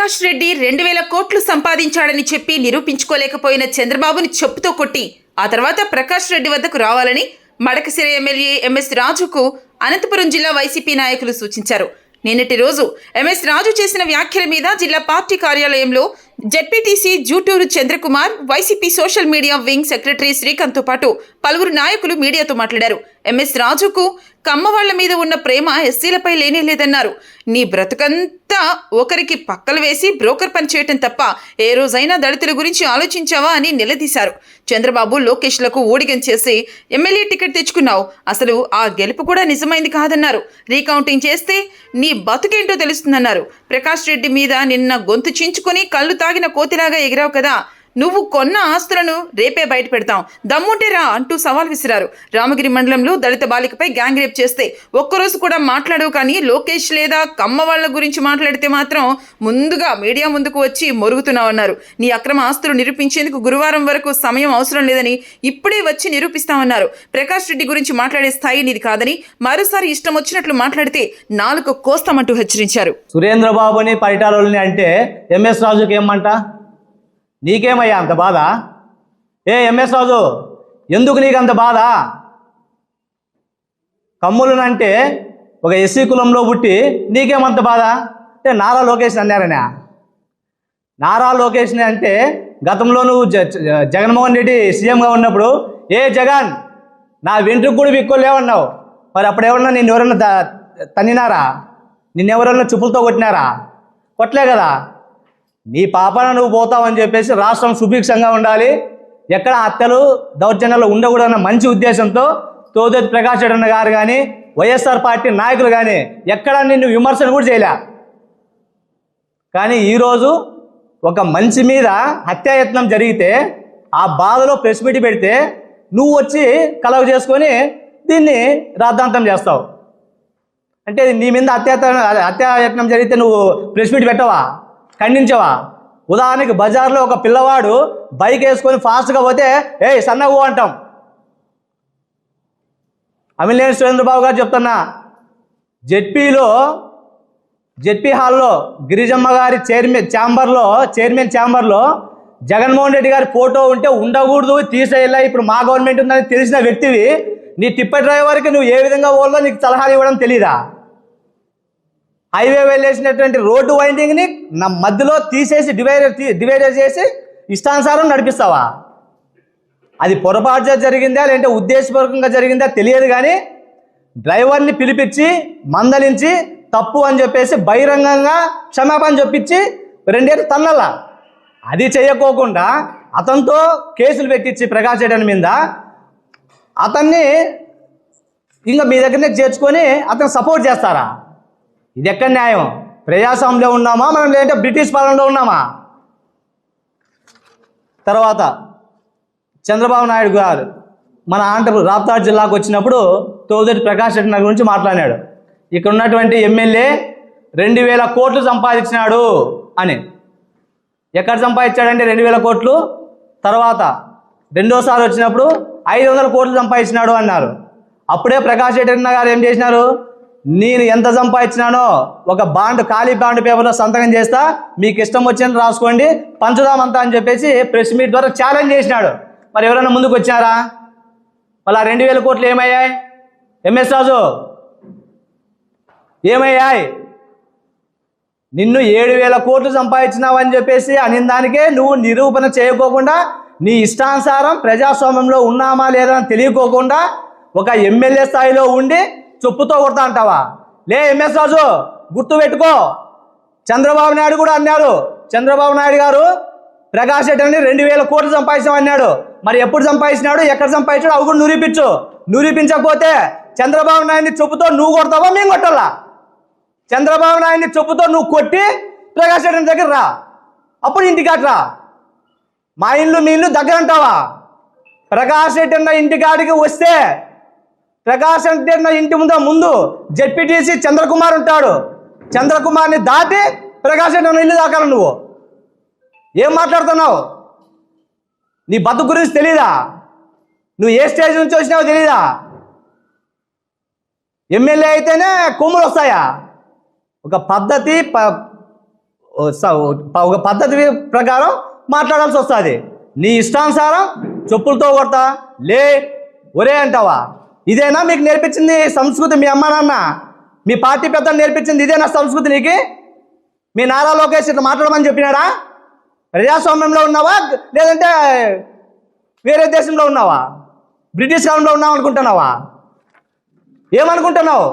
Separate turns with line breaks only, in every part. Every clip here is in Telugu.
ప్రకాష్ రెడ్డి 2000 కోట్లు సంపాదించాడని చెప్పి నిరూపించుకోలేకపోయిన చంద్రబాబుని చెప్పుతో కొట్టి ఆ తర్వాత ప్రకాష్ రెడ్డి వద్దకు రావాలని మడకశిర ఎమ్మెల్యే ఎంఎస్ రాజుకు అనంతపురం జిల్లా వైసీపీ నాయకులు సూచించారు. నిన్నటి రోజు ఎంఎస్ రాజు చేసిన వ్యాఖ్యల మీద జిల్లా పార్టీ కార్యాలయంలో ZPTC Juturu Chandrakumar, YCP social media wing secretary శ్రీకాంత్తో పాటు పలువురు నాయకులు మీడియాతో మాట్లాడారు. ఎంఎస్ రాజుకు కమ్మవాళ్ల మీద ఉన్న ప్రేమ ఎస్సీలపై లేనేలేదన్నారు. నీ బ్రతుకంతా ఒకరికి పక్కలు వేసి బ్రోకర్ పని చేయటం తప్ప ఏ రోజైనా దళితుల గురించి ఆలోచించావా అని నిలదీశారు. చంద్రబాబు, లోకేష్లకు ఊడిగం చేసి ఎమ్మెల్యే టికెట్ తెచ్చుకున్నావు, అసలు ఆ గెలుపు కూడా నిజమైంది కాదన్నారు. రీకౌంటింగ్ చేస్తే నీ బతుకేంటో తెలుస్తుందన్నారు. ప్రకాష్ రెడ్డి మీద నిన్న గొంతు చించుకొని కళ్ళు తాగిన కోతిలాగా ఎగిరావు కదా, నువ్వు కొన్న ఆస్తులను రేపే బయట పెడతాం, దమ్ముంటే రా అంటూ సవాల్ విసిరారు. రామగిరి మండలంలో దళిత బాలికపై గ్యాంగ్ రేప్ చేస్తే ఒక్కరోజు కూడా మాట్లాడవు, కానీ లోకేష్ లేదా కమ్మ వాళ్ళ గురించి మాట్లాడితే మాత్రం ముందుగా మీడియా ముందుకు వచ్చి మొరుగుతున్నావన్నారు. నీ అక్రమ ఆస్తులు నిరూపించేందుకు గురువారం వరకు సమయం అవసరం లేదని ఇప్పుడే వచ్చి నిరూపిస్తామన్నారు. ప్రకాష్ రెడ్డి గురించి మాట్లాడే స్థాయి నీది కాదని, మరోసారి ఇష్టం వచ్చినట్లు మాట్లాడితే నాలుక కోస్తామంటూ హెచ్చరించారు.
సురేంద్రబాబుని పరిటాలని అంటే ఎంఎస్ రాజుకి ఏమంట? నీకేమయ్యా అంత బాధ? ఎంఎస్ రాజు, ఎందుకు నీకు అంత బాధ? కమ్ములనంటే ఒక ఎస్సీ కులంలో పుట్టి నీకేమంత బాధ? అంటే నారా లోకేష్ అన్నారనే. నారా లోకేష్ అంటే గతంలో నువ్వు జగన్మోహన్ రెడ్డి సీఎంగా ఉన్నప్పుడు జగన్ నా వెంట్రుకు కూడా విక్కోలేవన్నావు. మరి అప్పుడు ఎవరన్నా నిన్ను ఎవరన్నా తన్నినారా? నిన్నెవరన్నా చెప్పులతో కొట్టినారా? కొట్టలే కదా. నీ పాపన నువ్వు పోతావని చెప్పేసి రాష్ట్రం సుభిక్షంగా ఉండాలి, ఎక్కడ హత్యలు దౌర్జన్యాలు ఉండకూడదన్న మంచి ఉద్దేశంతో తోదతి ప్రకాష్ రెడ్డి గారు కానీ వైఎస్ఆర్ పార్టీ నాయకులు కానీ ఎక్కడ నిన్ను విమర్శన కూడా చేయలే. కానీ ఈరోజు ఒక మనిషి మీద హత్యాయత్నం జరిగితే ఆ బాధలో ప్రెస్ మీట్ పెడితే నువ్వు వచ్చి కలవ చేసుకొని దీన్ని రాద్ధాంతం చేస్తావు. అంటే నీ మీద హత్యాయత్నం జరిగితే నువ్వు ప్రెస్ మీట్ పెట్టవా, ఖండించవా? ఉదాహరణకి బజార్లో ఒక పిల్లవాడు బైక్ వేసుకొని ఫాస్ట్గా పోతే సన్నగు అంటాం. అమిలేని సురేంద్రబాబు గారు చెప్తున్నా, జెడ్పీ హాల్లో గిరిజమ్మ గారి చైర్మన్ ఛాంబర్లో జగన్మోహన్ రెడ్డి గారి ఫోటో ఉంటే ఉండకూడదు, తీసేయాలా, ఇప్పుడు మా గవర్నమెంట్ ఉందని తెలిసిన వ్యక్తివి నీ టిప్పర్ డ్రైవర్కి నువ్వు ఏ విధంగా పోవాలో నీకు సలహాలు ఇవ్వడం తెలీదా? హైవే వెళ్ళేసినటువంటి రోడ్డు వైండింగ్ని నా మధ్యలో తీసేసి డివైడర్ చేసి ఇష్టానుసారం నడిపిస్తావా? అది పొరపాటుగా జరిగిందా లేదంటే ఉద్దేశపూర్వకంగా జరిగిందా తెలియదు, కానీ డ్రైవర్ని పిలిపించి మందలించి తప్పు అని చెప్పేసి బహిరంగంగా క్షమాపణ చెప్పించి 2 ఏళ్ళు తన్నలా. అది చేయకోకుండా అతనితో కేసులు పెట్టించి ప్రకాష్ రెడ్డి మీద అతన్ని ఇంకా మీ దగ్గరనే చేర్చుకొని అతను సపోర్ట్ చేస్తారా? ఇది ఎక్కడ న్యాయం? ప్రజాస్వామ్యంలో ఉన్నామా మనం, లేదంటే బ్రిటిష్ పాలనలో ఉన్నామా? తర్వాత చంద్రబాబు నాయుడు గారు మన రాప్తాడు జిల్లాకు వచ్చినప్పుడు తోదటి ప్రకాష్ రెడ్డి గారి గురించి మాట్లాడాడు. ఇక్కడ ఉన్నటువంటి ఎమ్మెల్యే 2000 కోట్లు సంపాదించినాడు అని. ఎక్కడ సంపాదించాడంటే 2000 కోట్లు. తర్వాత రెండోసారి వచ్చినప్పుడు 500 కోట్లు సంపాదించినాడు అన్నారు. అప్పుడే ప్రకాష్ రెడ్డి గారు ఏం చేసినారు? నేను ఎంత సంపాదించినానో ఒక ఖాళీ బాండ్ పేపర్లో సంతకం చేస్తా, మీకు ఇష్టం వచ్చినట్టు రాసుకోండి, పంచుదామంతా అని చెప్పేసి ప్రెస్ మీట్ ద్వారా ఛాలెంజ్ చేసినాడు. మరి ఎవరైనా ముందుకు వచ్చారా? మళ్ళీ 2000 కోట్లు ఏమయ్యాయి? ఎంఎస్ రాజు ఏమయ్యాయి? నిన్ను 7000 కోట్లు సంపాదించినావని చెప్పేసి అనిందానికే నువ్వు నిరూపణ చేయకోకుండా నీ ఇష్టానుసారం ప్రజాస్వామ్యంలో ఉన్నామా లేదా అని తెలియకోకుండా ఒక ఎమ్మెల్యే స్థాయిలో ఉండి చెప్పుతో కొడతా అంటావా? ఎంఎస్ రాజు గుర్తు పెట్టుకో. చంద్రబాబు నాయుడు కూడా అన్నాడు. చంద్రబాబు నాయుడు గారు ప్రకాష్ రెడ్డిని 2000 కోట్లు సంపాదించామన్నాడు. మరి ఎప్పుడు సంపాదించినాడు, ఎక్కడ సంపాదించాడు అవి కూడా నిరూపించు. నిరూపించకపోతే చంద్రబాబు నాయుడిని చెప్పుతో నువ్వు కొడతావా మేము కొట్టాలా? చంద్రబాబు నాయుడిని చెప్పుతో నువ్వు కొట్టి ప్రకాష్ రెడ్డి దగ్గర రా, అప్పుడు ఇంటికి అట్రా. మా ఇల్లు మీ ఇల్లు దగ్గర అంటావా? ప్రకాష్ రెడ్డి అన్న ఇంటికాడికి వస్తే ప్రకాష్ రెడ్డి అన్న ఇంటి ముందు జెడ్పీటీసీ చంద్రకుమార్ ఉంటాడు. చంద్రకుమార్ని దాటి ప్రకాష్ రెడ్డి అన్న ఇల్లు దాకాల. నువ్వు ఏం మాట్లాడుతున్నావు? నీ బతుకు గురించి తెలీదా? నువ్వు ఏ స్టేజ్ నుంచి వచ్చినావో తెలీదా? ఎమ్మెల్యే అయితేనే కొమ్ములు వస్తాయా? ఒక పద్ధతి ఒక పద్ధతి ప్రకారం మాట్లాడాల్సి వస్తుంది. నీ ఇష్టానుసారం చెప్పులతో కొడతా లే ఒరే అంటావా? ఇదేనా మీకు నేర్పించింది సంస్కృతి? మీ అమ్మ నాన్న మీ పార్టీ పెద్దలు నేర్పించింది ఇదేనా సంస్కృతి నీకు? మీ నారా లోకేష్ ఇట్లా మాట్లాడమని చెప్పినాడా? ప్రజాస్వామ్యంలో ఉన్నావా లేదంటే వేరే దేశంలో ఉన్నావా? బ్రిటిష్ కాలంలో ఉన్నావు అనుకుంటున్నావా? ఏమనుకుంటున్నావు?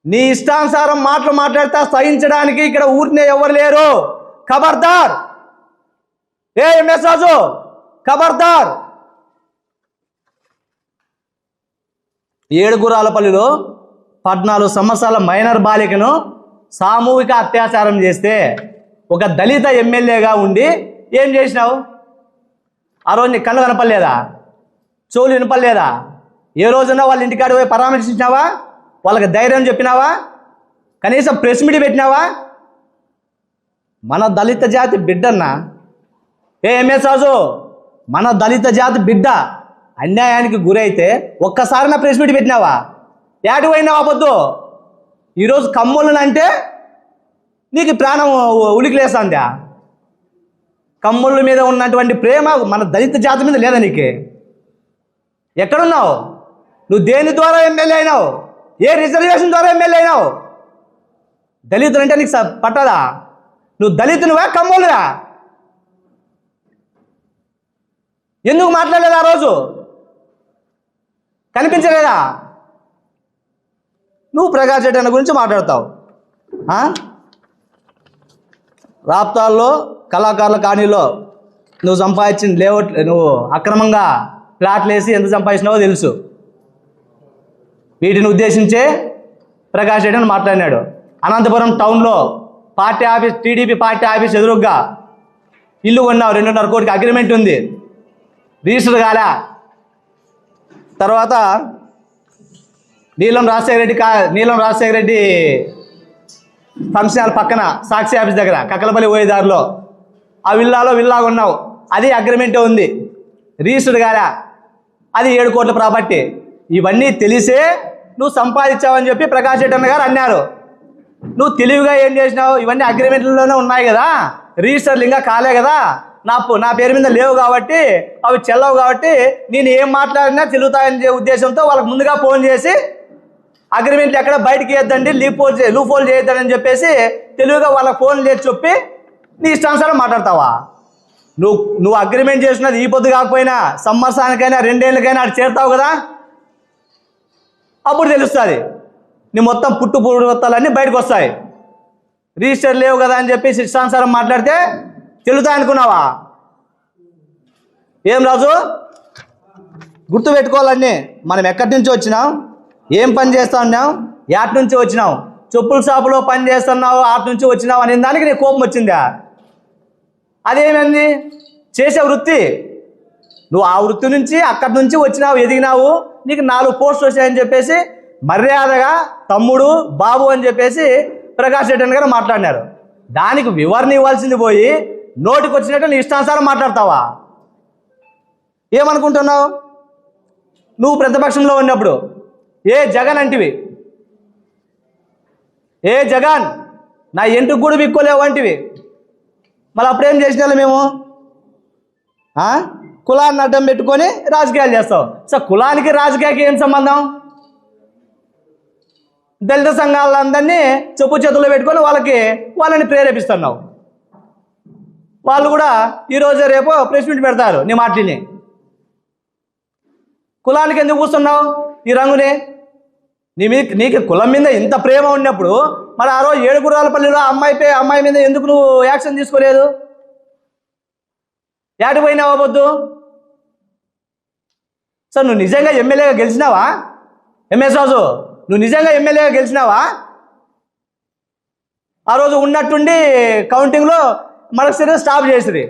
నీ ఇష్టానుసారం మాట్లాడితే సహించడానికి ఇక్కడ ఊరినే ఎవరు లేరు. ఖబర్దార్ ఎంఎస్ రాజు, ఖబర్దార్. ఏడుగురాలపల్లిలో 14 సంవత్సరాల మైనర్ బాలికను సామూహిక అత్యాచారం చేస్తే ఒక దళిత ఎమ్మెల్యేగా ఉండి ఏం చేసినావు? ఆ రోజు నీ కళ్ళు కనపడలేదా? చెవులు వినపడలేదా? ఏ రోజున్నా వాళ్ళ ఇంటికాడ పోయి పరామర్శించినావా? వాళ్ళకి ధైర్యం చెప్పినావా? కనీసం ప్రెస్ మీట్ పెట్టినావా? మన దళిత జాతి బిడ్డన్నా ఎంఎస్ రాజు, మన దళిత జాతి బిడ్డ అన్యాయానికి గురైతే ఒక్కసారి నా ప్రెస్ మీట్ పెట్టినావా? యాటి పోయినావా పొద్దు? ఈరోజు కమ్ముళ్ళనంటే నీకు ప్రాణం ఉలికిలేస్తుందా? కమ్ముళ్ళ మీద ఉన్నటువంటి ప్రేమ మన దళిత జాతి మీద లేదా నీకు? ఎక్కడున్నావు నువ్వు? దేని ద్వారా ఎమ్మెల్యే అయినావు? ఏ రిజర్వేషన్ ద్వారా ఎమ్మెల్యే అయినావు? దళితులు అంటే నీకు పట్టదా? నువ్వు దళితునివా కమ్ములువా? ఎందుకు మాట్లాడలేదు? ఆ రోజు కనిపించలేదా? నువ్వు ప్రకాష్ రెడ్డి అన్న గురించి మాట్లాడతావు. రాప్తాల్లో కళాకారుల కాలనీలో నువ్వు సంపాదించిన లేఅవుట్, నువ్వు అక్రమంగా ప్లాట్లు వేసి ఎంత సంపాదించినావో తెలుసు. వీటిని ఉద్దేశించే ప్రకాష్ రెడ్డి అని మాట్లాడినాడు. అనంతపురం టౌన్లో party office, TDP party office ఎదురుగ్గా ఇల్లు కొన్నావు. 2.5 కోటికి అగ్రిమెంట్ ఉంది, రిజిస్టర్ కాలే. తర్వాత నీలం రాజశేఖర రెడ్డి ఫంక్షన్ హాల్ పక్కన సాక్షి ఆఫీస్ దగ్గర కక్కలపల్లి పోయేదారిలో ఆ విల్లా కొన్నావు. అది అగ్రిమెంటే ఉంది, రిజిస్టర్ కాలే. అది 7 కోట్ల ప్రాపర్టీ. ఇవన్నీ తెలిసే నువ్వు సంపాదించావని చెప్పి ప్రకాష్ రెడ్డి అన్న గారు అన్నారు. నువ్వు తెలివిగా ఏం చేసినావు? ఇవన్నీ అగ్రిమెంట్లలోనే ఉన్నాయి కదా, రిజిస్టర్లు ఇంకా కాలే కదా, నా పేరు మీద లేవు కాబట్టి అవి చెల్లవు కాబట్టి నేను ఏం మాట్లాడినా చెల్లుతాయనే ఉద్దేశంతో వాళ్ళకి ముందుగా ఫోన్ చేసి అగ్రిమెంట్లు ఎక్కడ బయటకి ఇద్దండి, లూప్ హోల్ చేయొద్దని చెప్పేసి తెలివిగా వాళ్ళకి ఫోన్ చేసి చెప్పి నీ ఇష్టానుసారం మాట్లాడతావా? నువ్వు అగ్రిమెంట్ చేసినది ఈ పొద్దు కాకపోయినా సంవత్సరానికైనా 2 ఏళ్ళకైనా అటు చేరుతావు కదా, అప్పుడు తెలుస్తుంది. నీ మొత్తం పుట్టుపూర్వతాలన్నీ బయటకు వస్తాయి. రిజిస్టర్ లేవు కదా అని చెప్పి ఇష్టానుసారం మాట్లాడితే తెలుతాయి అనుకున్నావా? ఏం రాజు, గుర్తుపెట్టుకోవాలన్నీ. మనం ఎక్కడి నుంచి వచ్చినాం, ఏం పని చేస్తా ఉన్నాం, యాట్ నుంచి వచ్చినాం, చెప్పుల షాపులో పని చేస్తున్నావు ఆటి నుంచి వచ్చినావు అనే దానికి నీకు కోపం వచ్చిందా? అదేమైంది? చేసే వృత్తి. నువ్వు ఆ వృత్తి నుంచి అక్కడి నుంచి వచ్చినావు, ఎదిగినావు, నీకు 4 పోస్టులు వచ్చాయని చెప్పేసి మర్యాదగా తమ్ముడు బాబు అని చెప్పేసి ప్రకాష్ రెడ్డి గారు మాట్లాడినారు. దానికి వివరణ ఇవ్వాల్సింది పోయి నోటికి వచ్చినట్టు నీ ఇష్టానుసారం మాట్లాడతావా? ఏమనుకుంటున్నావు? నువ్వు ప్రతిపక్షంలో ఉన్నప్పుడు ఏ జగన్ అంటివి, ఏ జగన్ నా ఎంటుకు కూడా బిక్కోలేవు అంటివి. మళ్ళీ అప్పుడేం చేసిన మేము కులాన్ని అడ్డం పెట్టుకొని రాజకీయాలు చేస్తావు. సో కులానికి రాజకీయానికి ఏం సంబంధం? దళిత సంఘాలందరినీ చెప్పు చేతుల్లో పెట్టుకొని వాళ్ళని ప్రేరేపిస్తున్నావు. వాళ్ళు కూడా ఈరోజు రేపు ప్రెస్ మీట్ పెడతారు నీ మాటని. కులానికి ఎందుకు కూర్చున్నావు ఈ రంగుని? నీకు కులం మీద ఇంత ప్రేమ ఉన్నప్పుడు మరి ఆ రోజు ఏడుగురాలపల్లిలో అమ్మాయి మీద ఎందుకు నువ్వు యాక్షన్ తీసుకోలేదు? యాడికి పోయినావా పొద్దు? సార్ నువ్వు నిజంగా ఎమ్మెల్యేగా గెలిచినావా? ఎంఎస్ రాజు, నువ్వు నిజంగా ఎమ్మెల్యేగా గెలిచినావా? ఆ రోజు ఉన్నట్టుండి కౌంటింగ్లో మరొకసారి స్టాప్ చేసిరి.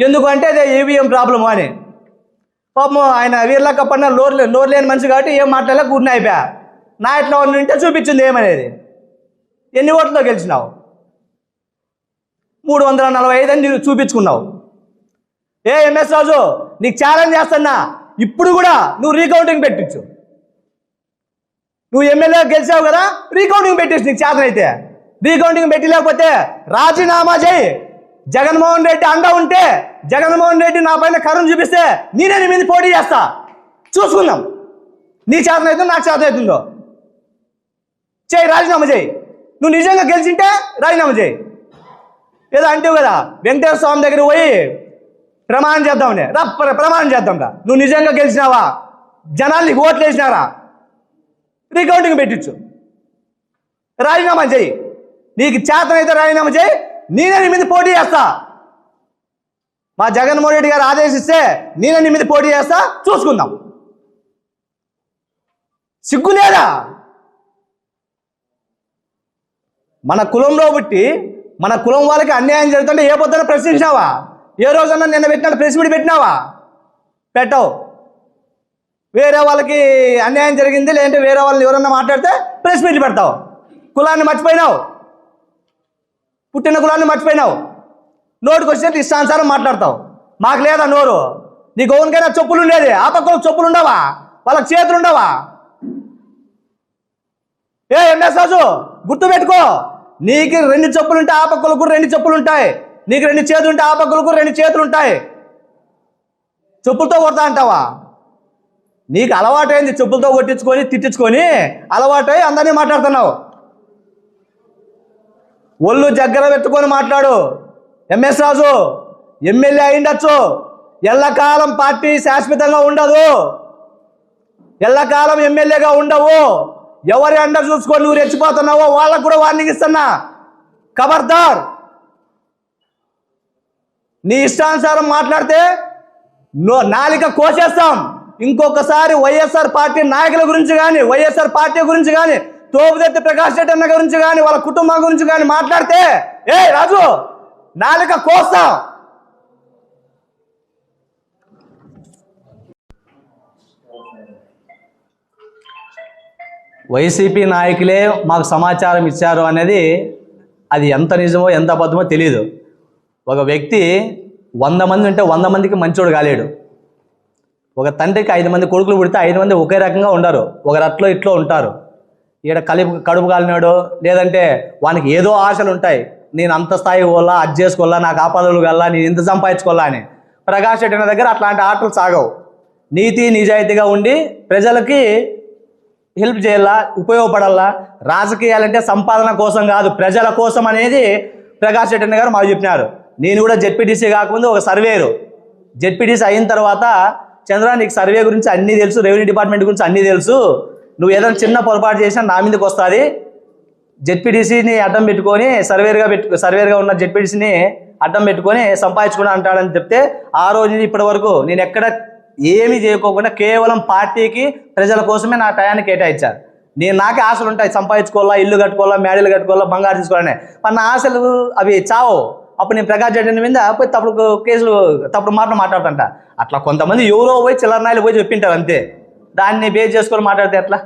ఎందుకంటే అదే ఈవీఎం ప్రాబ్లము అని. పాపం ఆయన వీర్లకప్పన్న నోరు లేని మనిషి కాబట్టి ఏం మాట్లాడలే, కూర్చుని అయిపోయా. నా ఇట్లా ఉంటే చూపించింది ఏమనేది. ఎన్ని ఓట్లతో గెలిచినావు? 345 అని నువ్వు చూపించుకున్నావు. ఎంఎస్ రాజు, నీకు ఛాలెంజ్ చేస్తున్నా, ఇప్పుడు కూడా నువ్వు రీకౌంటింగ్ పెట్టించు. నువ్వు ఎమ్మెల్యే గెలిచావు కదా, రీకౌంటింగ్ పెట్టేసి నీకు చేతనైతే రీకౌంటింగ్ పెట్టి లేకపోతే రాజీనామా చేయి. జగన్మోహన్ రెడ్డి అండ ఉంటే, జగన్మోహన్ రెడ్డి నా పైన కరుణ చూపిస్తే నేనే నీ మీద పోటీ చేస్తా. చూసుకుందాం, నీ చేతనవుతుందో నాకు చేతనవుతుందో. చేయి, రాజీనామా చేయి. నువ్వు నిజంగా గెలిచింటే రాజీనామా చేయి. ఏదో అంటావు కదా, వెంకటేశ్వర స్వామి దగ్గర పోయి ప్రమాణం చేద్దామని రా, ప్రమాణం చేద్దాం రా. నువ్వు నిజంగా గెలిచినావా, జనాలు నీకు ఓట్లు వేసినారా, రీకౌంటింగ్ పెట్టించు, రాజీనామా చేయి. నీకు చేతనైతే రాజీనామా చేయి, నేనే నీ మీద పోటీ చేస్తా. మా జగన్మోహన్ రెడ్డి గారు ఆదేశిస్తే నేనే నీ మీద పోటీ చేస్తా. చూసుకుందాం. సిగ్గు లేదా? మన కులంలో పుట్టి మన కులం వాళ్ళకి అన్యాయం జరుగుతుంటే ఏ పొద్దున ప్రశ్నించినావా? ఏ రోజన్నా నిన్న పెట్టినా ప్రెస్ మీట్ పెట్టినావా? పెట్టవు. వేరే వాళ్ళకి అన్యాయం జరిగింది లేదంటే వేరే వాళ్ళని ఎవరన్నా మాట్లాడితే ప్రెస్ మీట్లు పెడతావు. కులాన్ని మర్చిపోయినావు, పుట్టిన కులాన్ని మర్చిపోయినావు. నోటుకు వచ్చినట్టు ఇష్టానుసారం మాట్లాడతావు. మాకు లేదా నోరు? నీకు ఓన్కైనా చెప్పులు ఉండేది, ఆ పక్కన చెప్పులు ఉండవా? వాళ్ళకి చేతులు ఉండవా? ఎంఎస్ రాజు గుర్తుపెట్టుకో, నీకు 2 చెప్పులు ఉంటాయి, ఆ పక్కలకు 2 చెప్పులు ఉంటాయి. నీకు 2 చేతులు ఉంటాయి, ఆ పక్కలకు 2 చేతులు ఉంటాయి. చెప్పులతో కొడతా అంటావా? నీకు అలవాటైంది చెప్పులతో కొట్టించుకొని తిట్టించుకొని అలవాటై అందరినీ మాట్లాడుతున్నావు. ఒళ్ళు దగ్గర పెట్టుకొని మాట్లాడు. ఎంఎస్ రాజు ఎమ్మెల్యే అయిండొచ్చు, ఎల్లకాలం పార్టీ శాశ్వతంగా ఉండదు, ఎల్లకాలం ఎమ్మెల్యేగా ఉండవు. ఎవరి అండ చూసుకొని నువ్వు రెచ్చిపోతున్నావో వాళ్ళకు కూడా వార్నింగ్ ఇస్తున్నా. ఖబర్దార్, నీ ఇష్టానుసారం మాట్లాడితే నాలిక కోసేస్తాం. ఇంకొకసారి వైఎస్ఆర్ పార్టీ నాయకుల గురించి కానీ, వైఎస్ఆర్ పార్టీ గురించి కానీ, తోపుదెత్తి ప్రకాష్ రెడ్డి అన్న గురించి కానీ, వాళ్ళ కుటుంబం గురించి కానీ మాట్లాడితే రాజు నాలిక కోస్తాం. వైసీపీ నాయకులే మాకు సమాచారం ఇచ్చారు అనేది అది ఎంత నిజమో ఎంత అబద్ధమో తెలియదు. ఒక వ్యక్తి 100 మంది ఉంటే 100 మందికి మంచోడు కాలేడు. ఒక తండ్రికి 5 మంది కొడుకులు పుడితే 5 మంది ఒకే రకంగా ఉండరు, ఒకరు అట్లో ఇట్లో ఉంటారు. ఈడ కడుపు కాలినాడు లేదంటే వానికి ఏదో ఆశలు ఉంటాయి, నేను అంత స్థాయికి పోలా, అది చేసుకోవాలా, నాకు ఆపదలు కల్లా, నేను ఇంత సంపాదించుకోవాలా అని. ప్రకాష్ రెడ్డి దగ్గర అట్లాంటి ఆటలు సాగవు. నీతి నిజాయితీగా ఉండి ప్రజలకి హెల్ప్ చేయాలా, ఉపయోగపడాలా. రాజకీయాలంటే సంపాదన కోసం కాదు, ప్రజల కోసం అనేది ప్రకాష్ రెడ్డి గారు మాకు చెప్పినారు. నేను కూడా జెడ్పీటీసీ కాకముందు ఒక సర్వేరు, జెడ్పీటీసీ అయిన తర్వాత చంద్ర నీకు సర్వే గురించి అన్నీ తెలుసు, రెవెన్యూ డిపార్ట్మెంట్ గురించి అన్నీ తెలుసు, నువ్వు ఏదైనా చిన్న పొరపాటు చేసినా నా మీదకి వస్తుంది, జెడ్పీటీసీని అడ్డం పెట్టుకొని సర్వేర్గా ఉన్న జెడ్పీటీసీని అడ్డం పెట్టుకొని సంపాదించుకుని అంటాడని చెప్తే ఆ రోజు ఇప్పటి వరకు నేను ఎక్కడ ఏమీ చేయకోకుండా కేవలం పార్టీకి ప్రజల కోసమే నా టయాన్ని కేటాయించాను. నాకే ఆశలు ఉంటాయి, సంపాదించుకోవాలా, ఇల్లు కట్టుకోవాలా, మేడలు కట్టుకోవాలా, బంగారు తీసుకోవాలని. మరి నా ఆశలు అవి చావు. అప్పుడు నేను ప్రకాష్ రెడ్డి మీద పోయి తప్పుడు కేసులు తప్పుడు మాటలు మాట్లాడుతుంటా. అట్లా కొంతమంది ఎవరో పోయి చిల్లరనాయలు పోయి చెప్పింటారు అంతే. దాన్ని బేస్ చేసుకొని మాట్లాడితే ఎట్లా?